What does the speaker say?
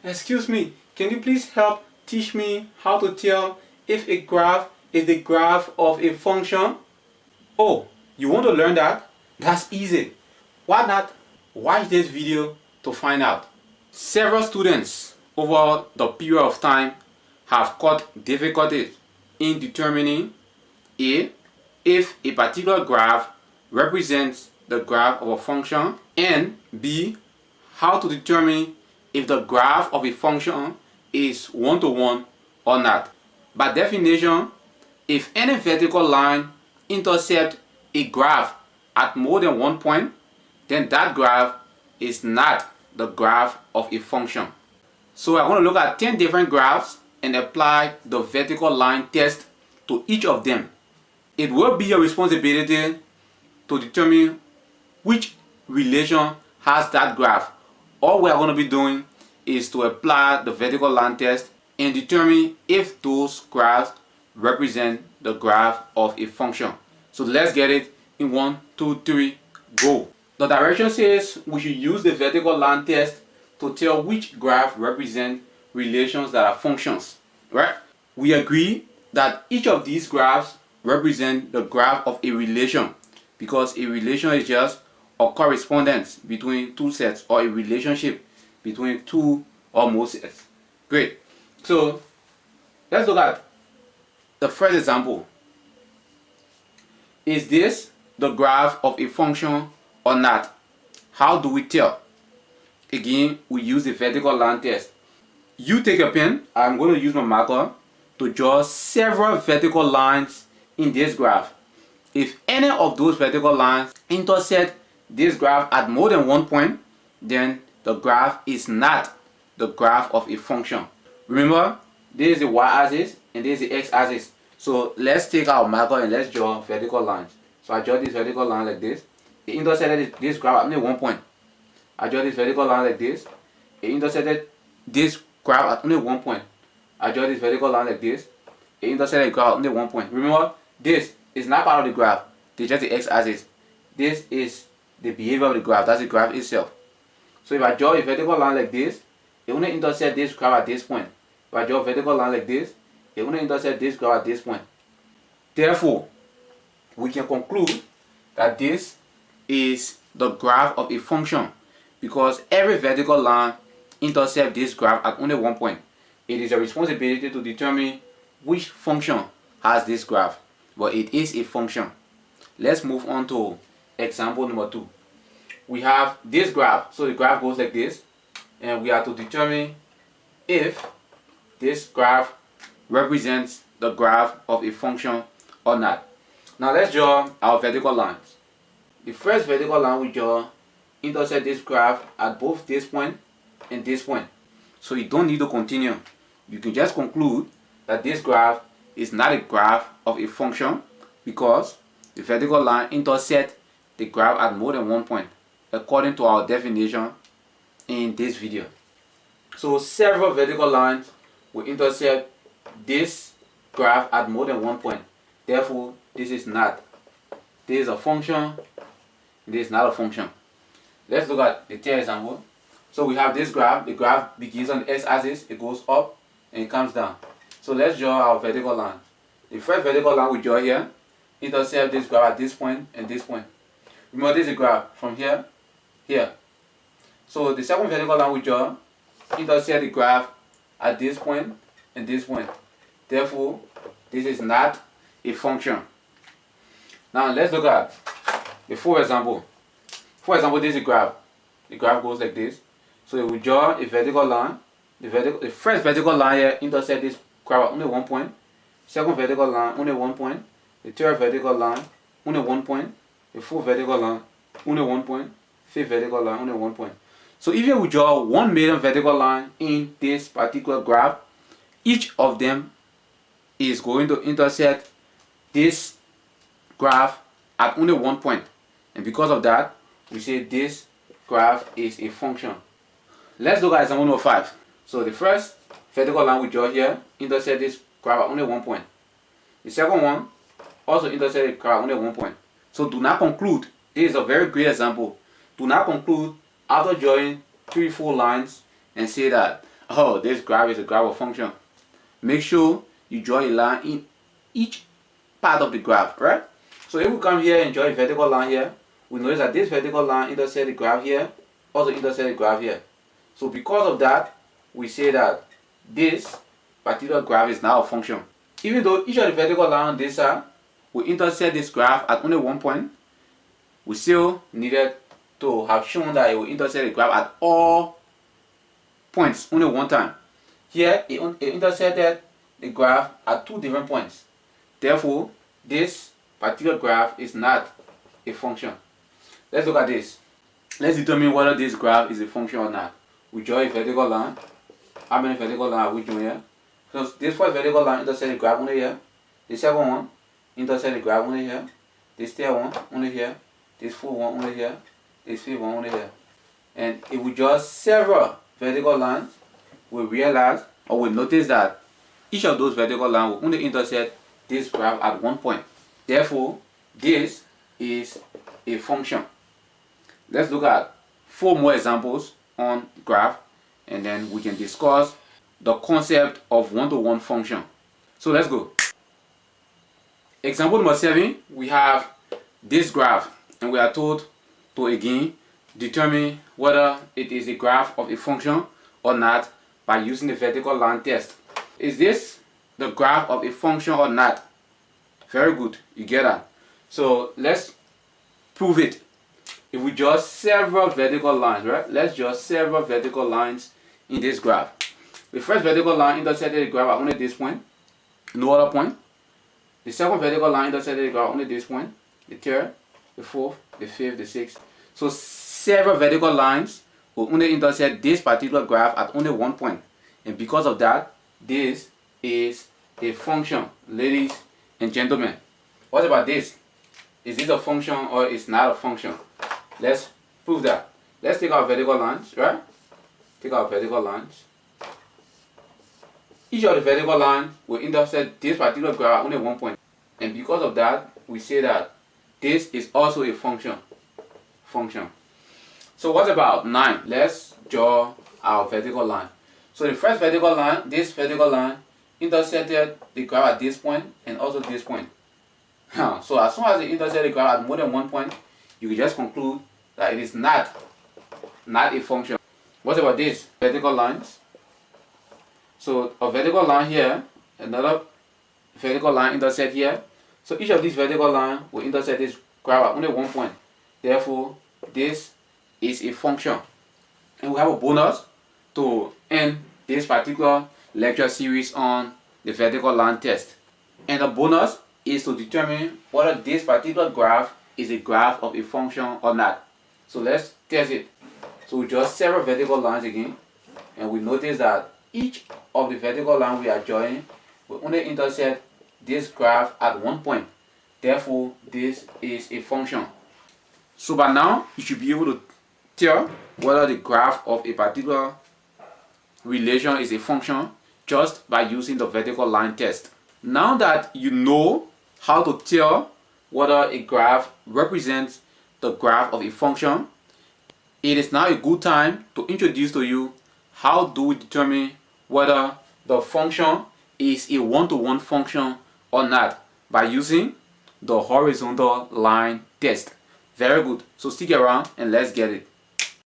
Excuse me, can you please help teach me how to tell if a graph is the graph of a function? Oh, you want to learn that? That's easy. Why not watch this video to find out? Several students over the period of time have caught difficulties in determining A, if a particular graph represents the graph of a function, and B, how to determine if the graph of a function is one-to-one or not. By definition, if any vertical line intercepts a graph at more than one point, then that graph is not the graph of a function. So I want to look at 10 different graphs and apply the vertical line test to each of them. It will be your responsibility to determine which relation has that graph. All we are going to be doing is to apply the vertical line test and determine if those graphs represent the graph of a function. So let's get it in 1, 2, 3, go. The direction says we should use the vertical line test to tell which graph represent relations that are functions, right? We agree that each of these graphs represent the graph of a relation, because a relation is just a correspondence between two sets, or a relationship between two or more sets. Great. So let's look at the first example. Is this the graph of a function or not? How do we tell? Again, we use the vertical line test. You take a pen. I'm going to use my marker to draw several vertical lines in this graph. If any of those vertical lines intersect this graph at more than one point, then the graph is not the graph of a function. Remember, this is the y-axis and this is the x-axis. So let's take our marker and let's draw vertical lines. So I draw this vertical line like this. It intersected this graph at only one point. I draw this vertical line like this. It intersected this graph at only one point. I draw this vertical line like this. It intersected the graph at only one point. Remember, this is not part of the graph. This is just the x-axis. This is the behavior of the graph. That's the graph itself. So if I draw a vertical line like this, it only intersects this graph at this point. If I draw a vertical line like this, it only intersects this graph at this point. Therefore, we can conclude that this is the graph of a function, because every vertical line intercepts this graph at only one point. It is a responsibility to determine which function has this graph, but it is a function. Let's move on to example number 2. We have this graph. So the graph goes like this, and we have to determine if this graph represents the graph of a function or not. Now let's draw our vertical lines. The first vertical line we draw intersects this graph at both this point and this point. So you don't need to continue. You can just conclude that this graph is not a graph of a function, because the vertical line intersects the graph at more than one point, according to our definition in this video. So several vertical lines will intersect this graph at more than one point. Therefore, this is not. This is a function. This is not a function. Let's look at the third example. So we have this graph. The graph begins on the x-axis. It goes up and it comes down. So let's draw our vertical line. The first vertical line we draw here intercepts this graph at this point and this point. Remember, this is a graph from here, here. So the second vertical line we draw intercepts the graph at this point and this point. Therefore, this is not a function. Now let's look at the fourth example. For example, this is a graph. The graph goes like this. So if we draw a vertical line, the first vertical line here intersects this graph at only one point. Second vertical line, only one point. The third vertical line, only one point. The fourth vertical line, only one point. Fifth vertical line, only one point. So if we draw 1 million vertical line in this particular graph, each of them is going to intersect this graph at only one point. And because of that, we say this graph is a function. Let's look at example number 5. So the first vertical line we draw here intersects this graph at only one point. The second one also intersects the graph at only one point. So do not conclude. This is a very great example. Do not conclude after drawing 3-4 lines and say that oh, this graph is a graph of function. Make sure you draw a line in each part of the graph, right? So if we come here and draw a vertical line here, we notice that this vertical line intersects the graph here, also intersects the graph here. So because of that, we say that this particular graph is now a function. Even though each of the vertical lines on this side will intersect this graph at only one point, we still needed to have shown that it will intersect the graph at all points only one time. Here it intersected the graph at two different points. Therefore, this particular graph is not a function. Let's look at this. Let's determine whether this graph is a function or not. We draw a vertical line. How many vertical lines are we drawing here? So this first vertical line intersects the graph only here. The second one intersects the graph only here. This third one only here. This fourth one only here. This fifth one only here. And if we draw several vertical lines, we realize or we notice that each of those vertical lines will only intersect this graph at one point. Therefore, this is a function. Let's look at 4 more examples on graph, and then we can discuss the concept of one-to-one function. So let's go. Example number 7, we have this graph, and we are told to again determine whether it is a graph of a function or not by using the vertical line test. Is this the graph of a function or not? Very good, you get that. So let's prove it. If we draw several vertical lines, right? Let's draw several vertical lines in this graph. The first vertical line intersected the graph at only this point, no other point. The second vertical line intersected the graph at only this point. The third, the fourth, the fifth, the sixth. So several vertical lines will only intersect this particular graph at only one point. And because of that, this is a function, ladies and gentlemen. What about this? Is this a function or is not a function? Let's prove that. Let's take our vertical lines, right? Take our vertical lines. Each of the vertical lines will intersect this particular graph at only one point. And because of that, we say that this is also a function. So what about 9? Let's draw our vertical line. So the first vertical line, this vertical line, intersected the graph at this point and also this point. So as soon as it intersects the graph at more than one point, you can just conclude that it is not a function. What about this? Vertical lines. So a vertical line here, another vertical line intersect here. So each of these vertical lines will intersect this graph at only one point. Therefore, this is a function. And we have a bonus to end this particular lecture series on the vertical line test. And the bonus is to determine whether this particular graph is a graph of a function or not. So let's test it. So we draw several vertical lines again, and we notice that each of the vertical lines we are drawing will only intersect this graph at one point. Therefore, this is a function. So by now, you should be able to tell whether the graph of a particular relation is a function just by using the vertical line test. Now that you know how to tell whether a graph represents the graph of a function, it is now a good time to introduce to you how do we determine whether the function is a one-to-one function or not by using the horizontal line test. Very good. So stick around and let's get it.